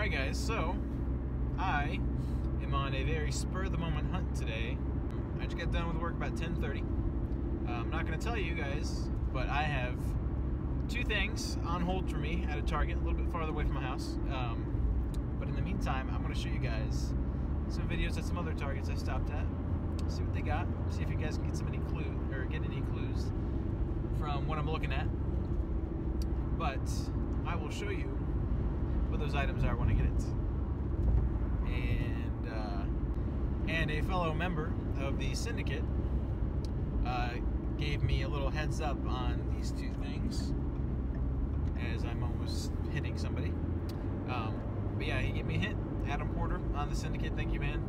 Alright guys, so I am on a very spur-of-the-moment hunt today. I just got done with work about 10:30. I'm not going to tell you guys, but I have two things on hold for me at a Target a little bit farther away from my house. But in the meantime, I'm going to show you guys some videos at some other Targets I stopped at. See what they got. See if you guys can get any clues from what I'm looking at. But I will show you what those items are when I get it. And a fellow member of the syndicate gave me a little heads up on these two things as I'm almost hitting somebody. But yeah, he gave me a hint. Adam Porter on the syndicate, thank you, man.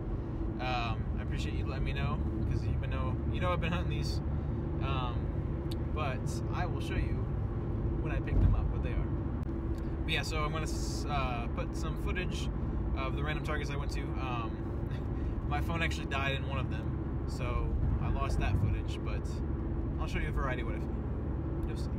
I appreciate you letting me know, because you know I've been hunting these. But I will show you when I pick them up what they are. But yeah, so I'm going to put some footage of the random Targets I went to. My phone actually died in one of them, so I lost that footage, but I'll show you a variety of what I found. You'll see.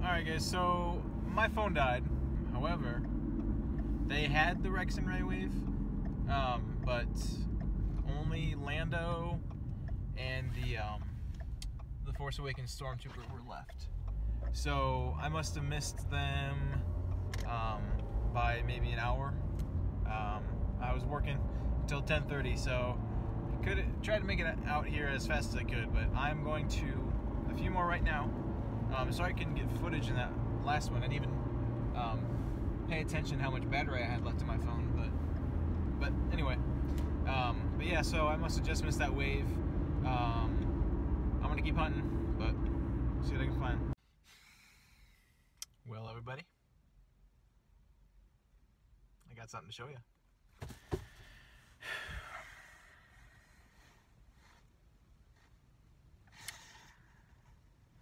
Alright guys, so my phone died. However, they had the Rex and Ray Wave, but only Lando and the Force Awakens Stormtrooper were left. So I must have missed them by maybe an hour. I was working until 10:30, so I could try to make it out here as fast as I could, but I'm going to a few more right now. Sorry I couldn't get footage in that last one. I didn't even pay attention how much battery I had left in my phone, but anyway. But yeah, so I must have just missed that wave. I'm gonna keep hunting, but see what I can find. Well, everybody, I got something to show you.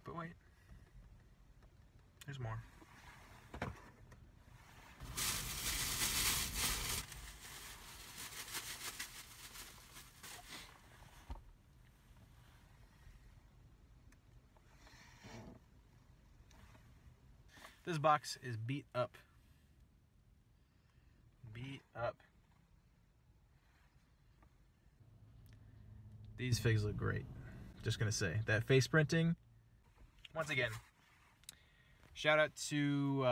But wait. There's more. This box is beat up. Beat up. These figs look great. Just gonna say, that face printing, once again, shout out to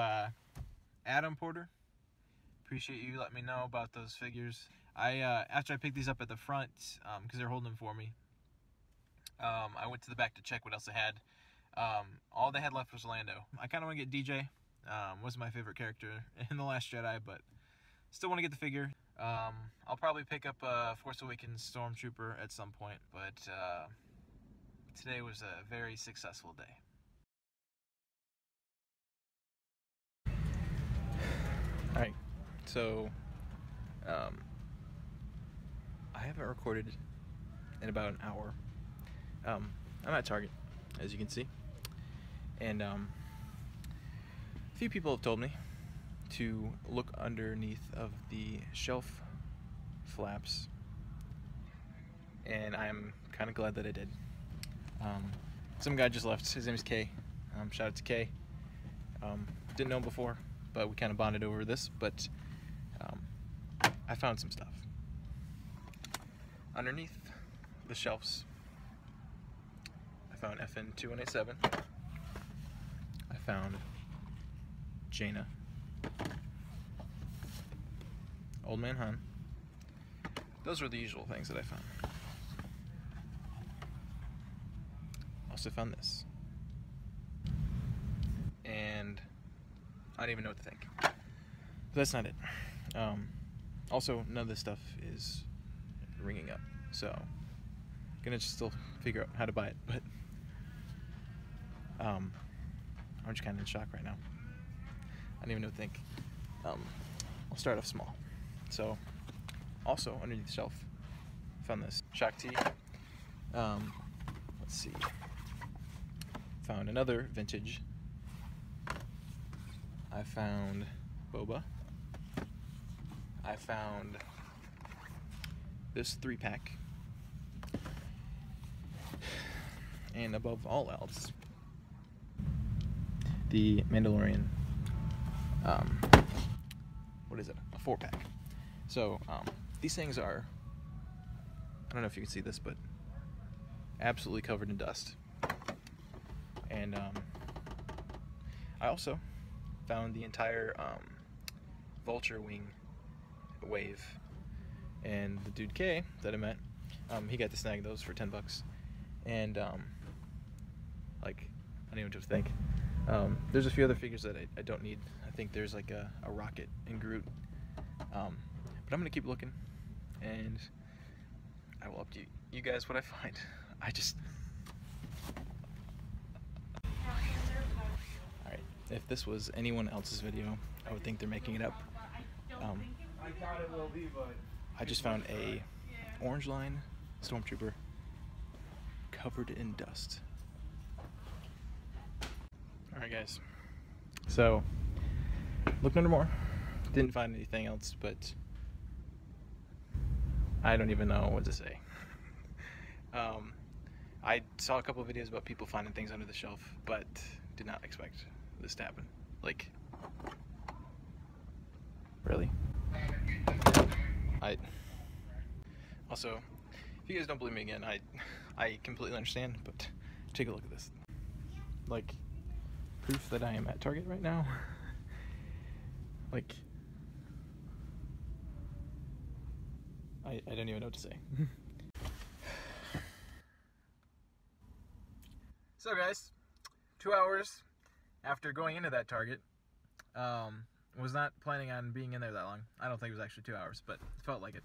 Adam Porter. Appreciate you letting me know about those figures. After I picked these up at the front, because they're holding them for me, I went to the back to check what else they had. All they had left was Lando. I kind of want to get DJ. Wasn't my favorite character in The Last Jedi, but still want to get the figure. I'll probably pick up a Force Awakens Stormtrooper at some point, but today was a very successful day. Alright, so I haven't recorded in about an hour. I'm at Target, as you can see, and a few people have told me to look underneath of the shelf flaps, and I'm kind of glad that I did. Some guy just left. His name is Kay. Shout out to Kay. Didn't know him before, but we kind of bonded over this. But I found some stuff underneath the shelves. I found FN 2187. I found Jaina, Old Man Han. Those were the usual things that I found. Also found this, and I don't even know what to think. But that's not it. Also, none of this stuff is ringing up, so I'm gonna just still figure out how to buy it. But I'm just kind of in shock right now. I don't even know what to think. I'll start off small. So, also underneath the shelf, found this Shock T. Let's see. Found another vintage. I found Boba. I found this 3-pack. And above all else, the Mandalorian, what is it? A 4-pack. So, these things are, I don't know if you can see this, but absolutely covered in dust. And I also found the entire vulture wing wave, and the dude K that I met, he got to snag those for $10, and like, I don't even know what to think. There's a few other figures that I don't need. I think there's like a Rocket and Groot, but I'm gonna keep looking, and I will update you guys what I find. Alright, if this was anyone else's video, I would think they're making it up. I just found a orange line stormtrooper covered in dust. Alright guys, so looked under more, didn't find anything else, but I don't even know what to say. I saw a couple of videos about people finding things under the shelf, but did not expect this to happen. Like, really? Also, if you guys don't believe me again, I completely understand, but take a look at this. Like, proof that I am at Target right now. Like, I don't even know what to say. So guys, 2 hours after going into that Target, was not planning on being in there that long. I don't think it was actually 2 hours, but it felt like it.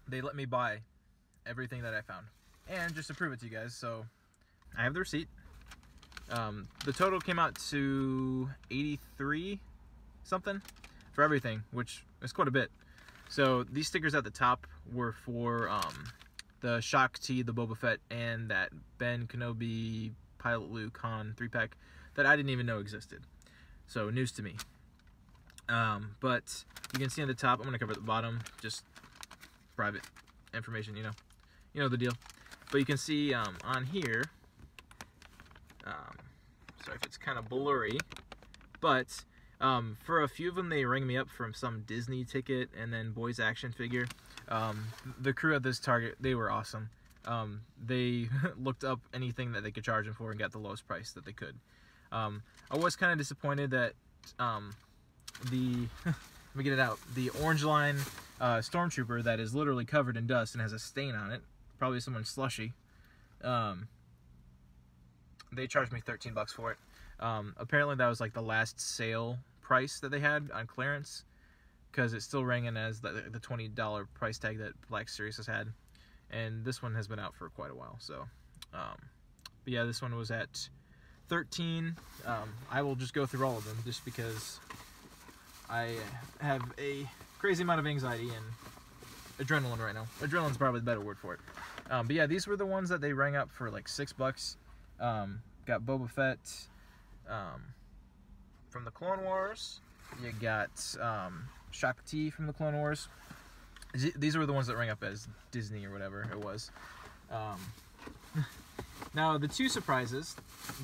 They let me buy everything that I found, and just to prove it to you guys, so I have the receipt. The total came out to $83 something for everything, which is quite a bit. So these stickers at the top were for the Shock T, the Boba Fett, and that Ben Kenobi Pilot Luke Han 3-pack that I didn't even know existed. So news to me. But you can see on the top, I'm going to cover the bottom, just private information, you know the deal. But you can see on here, sorry if it's kind of blurry, but for a few of them they rang me up from some Disney ticket and then Boys Action figure. The crew at this Target, they were awesome. They looked up anything that they could charge them for and got the lowest price that they could. I was kind of disappointed that let me get it out, the orange line stormtrooper that is literally covered in dust and has a stain on it, probably someone's slushy, they charged me $13 for it. Apparently that was like the last sale price that they had on clearance, because it's still ringing as the $20 price tag that Black Series has had, and this one has been out for quite a while, so But yeah, this one was at 13. I will just go through all of them just because I have a crazy amount of anxiety and adrenaline right now. Adrenaline's probably the better word for it. But yeah, these were the ones that they rang up for like $6. Got Boba Fett from the Clone Wars. You got Shakti from the Clone Wars. These were the ones that rang up as Disney or whatever it was. Now, the two surprises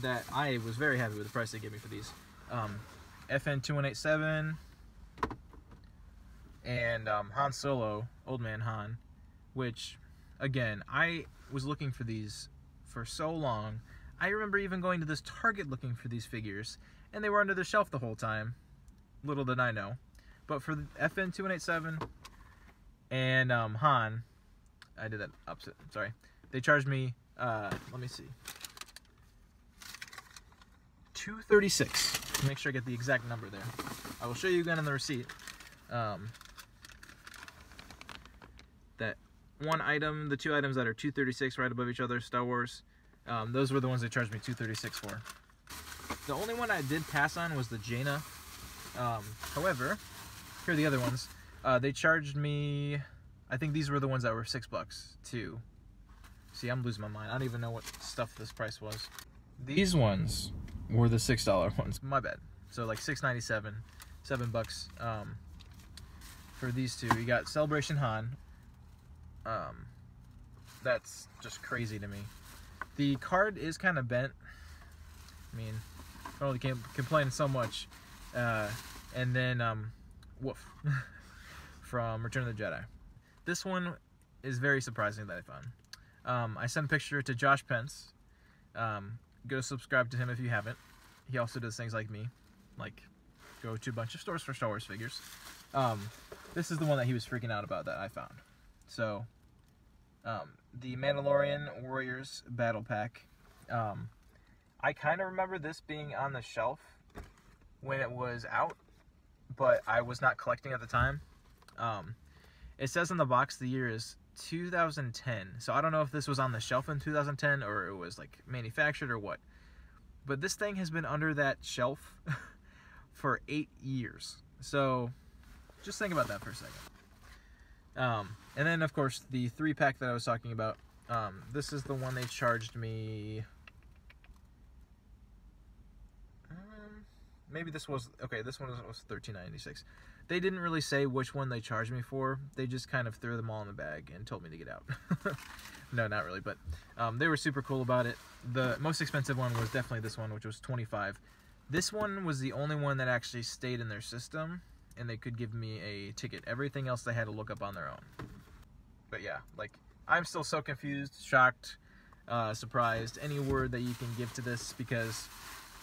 that I was very happy with the price they gave me for these. FN 2187 and Han Solo, Old Man Han, which, again, I was looking for these for so long. I remember even going to this Target looking for these figures, and they were under the shelf the whole time. Little did I know. But for the FN 2187 and Han, I did that opposite, sorry. They charged me, let me see, $236. Make sure I get the exact number there. I will show you again in the receipt. That one item, the two items that are $236 right above each other, Star Wars, those were the ones they charged me $236 for. The only one I did pass on was the Jaina. However, here are the other ones. They charged me, I think these were the ones that were $6 too. See, I'm losing my mind. I don't even know what stuff this price was. These ones were the $6 ones. My bad. So like $6.97, $7 for these two. You got Celebration Han. That's just crazy to me. The card is kind of bent. I mean, I only can't complain so much. And then Woof from Return of the Jedi. This one is very surprising that I found. I sent a picture to Josh Pence. Go subscribe to him if you haven't. He also does things like me, like go to a bunch of stores for Star Wars figures. This is the one that he was freaking out about that I found. So, the Mandalorian Warriors Battle Pack. I kind of remember this being on the shelf when it was out, but I was not collecting at the time. It says on the box the year is 2010, so I don't know if this was on the shelf in 2010 or it was like manufactured or what, but this thing has been under that shelf for 8 years, so just think about that for a second. And then of course the 3-pack that I was talking about, this is the one they charged me, maybe this was, okay, this one was $13.96. They didn't really say which one they charged me for. They just kind of threw them all in the bag and told me to get out. No, not really, but they were super cool about it. The most expensive one was definitely this one, which was $25. This one was the only one that actually stayed in their system, and they could give me a ticket. Everything else they had to look up on their own. But yeah, like, I'm still so confused, shocked, surprised, any word that you can give to this, because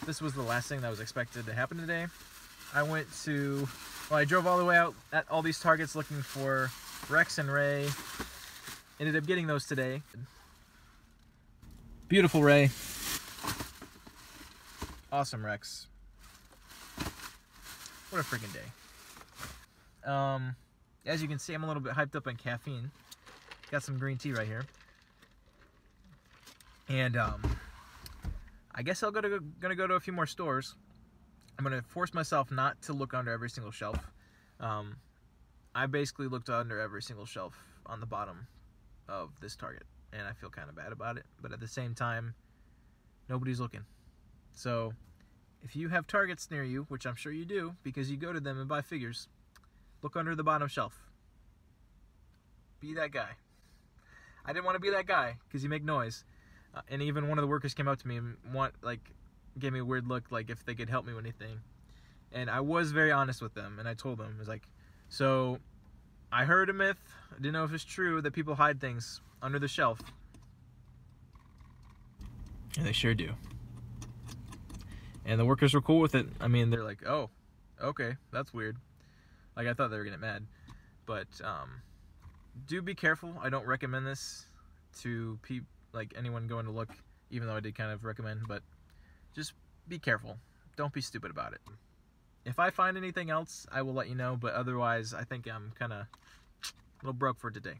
this was the last thing that was expected to happen today. I drove all the way out at all these Targets looking for Rex and Rey. Ended up getting those today. Beautiful Rey. Awesome Rex. What a freaking day. As you can see, I'm a little bit hyped up on caffeine. Got some green tea right here. And I guess I'm gonna go to a few more stores. I'm going to force myself not to look under every single shelf. I basically looked under every single shelf on the bottom of this Target, and I feel kind of bad about it, but at the same time, nobody's looking. So, if you have Targets near you, which I'm sure you do, because you go to them and buy figures, look under the bottom shelf. Be that guy. I didn't want to be that guy, because you make noise. And even one of the workers came up to me and gave me a weird look, like if they could help me with anything. And I was very honest with them, and I told them, I was like, so I heard a myth, I didn't know if it's true, that people hide things under the shelf. And they sure do. And the workers were cool with it. I mean, they're like, oh, okay, that's weird. Like, I thought they were gonna get mad. But do be careful. I don't recommend this to anyone going to look, even though I did kind of recommend, but just be careful. Don't be stupid about it. If I find anything else, I will let you know, but otherwise, I think I'm kind of a little broke for today.